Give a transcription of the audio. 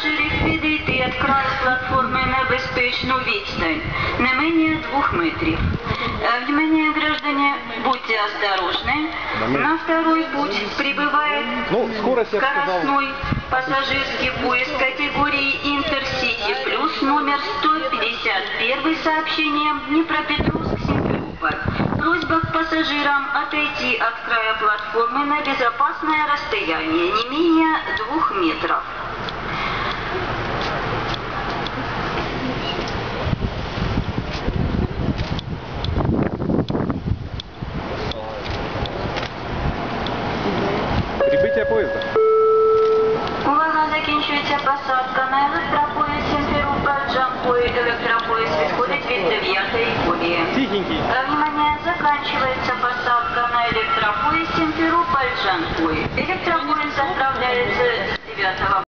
пасажирів відійти від краю платформи на безпечну відстань, не менее 2 метров. Внимание, граждане, будьте осторожны. На второй путь прибывает скоростной пассажирский поезд категории Интерсити Плюс номер 151 с сообщением Днепропетровск-Симферополь. Просьба к пассажирам отойти от края платформы на безопасное расстояние, не менее 2 метров. Прибиття поїзда. Увага, закінчується посадка на електропоїзд Симферополь-Джанкой. Електропоїзд відходить від 9-ї колії. Тихенький. Внимание, заканчивается посадка на электропоезд Симферополь-Джанкой. Электропоезд отправляется с 9-го